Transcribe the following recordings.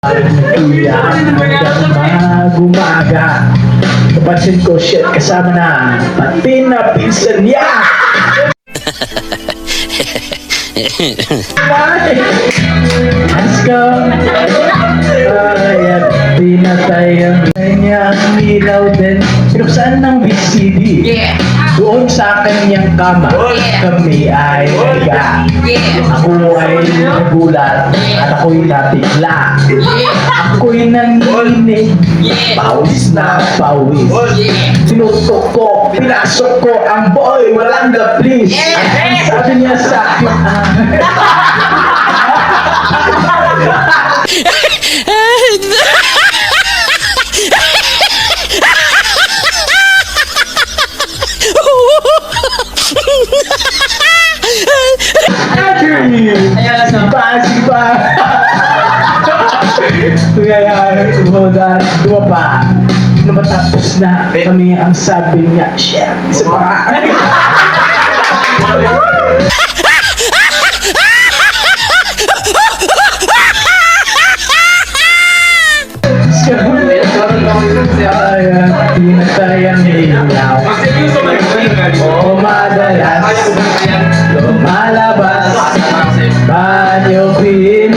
Kuya, hanggang mag-umaga. Kapansin ko, shit, kasama na pati na pinsan niya. Let's go. Ayan, pinatay ang kanyang ilaw din. Pinuksan ng VCD. Doon sa kanyang kama, kami ay nagka. Ako ay nagulat at ako'y natigla. Ako'y nanginig, pawis na pawis. Sinutok ko, pinasok ko ang boy, walang the please. Sabi niya sa akin, sige pa. Kaya, dua pa. Nung matapos na kami, ang sabi niya, shit, isa pa. Ayan, pinatay ang ilaw. O madalas lumalabas banyo pin.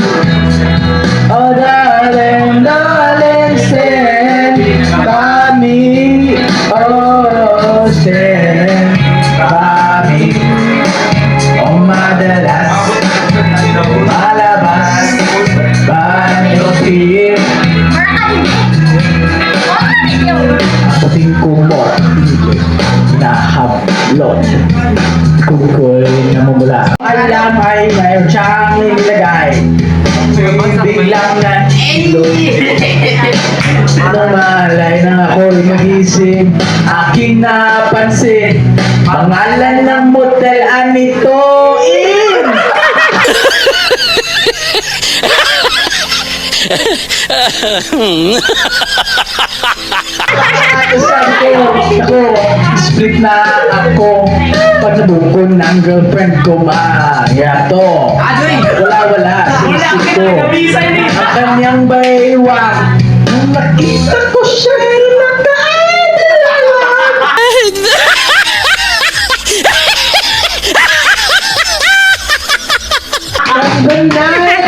Oh darling, darling, send kami. Oh, send kami. O madalas lumalabas banyo pin. Pating ko mo, nahablot. Kukoy na mamula. Alam ay mayroon siyang nilagay. Biglang na ilog. Namalay na ako'y magising. Aking napansin. Pangalan ng motel Anitoin. Sabi ko, split na ako pag nabukon ng girlfriend ko yato. Wala, sinisip ko ang kanyang baywang. Nung nakita ko siya, ang banay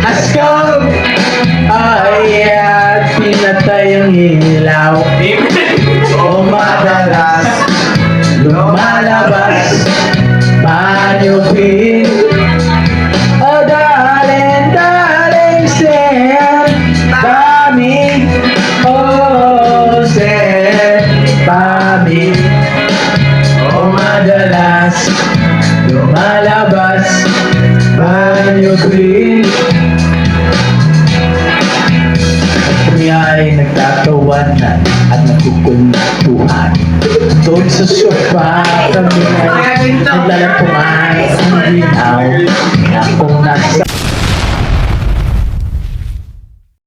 askaw ay pinatay ang ilaw. O madalas lumalabas banyo pin. Oh darling, darling, send kami. Oh, send kami. O madalas lumalabas banyo pin. Kami ay nagtatawanan at nagkukuntuhan. Doon sa sofa kami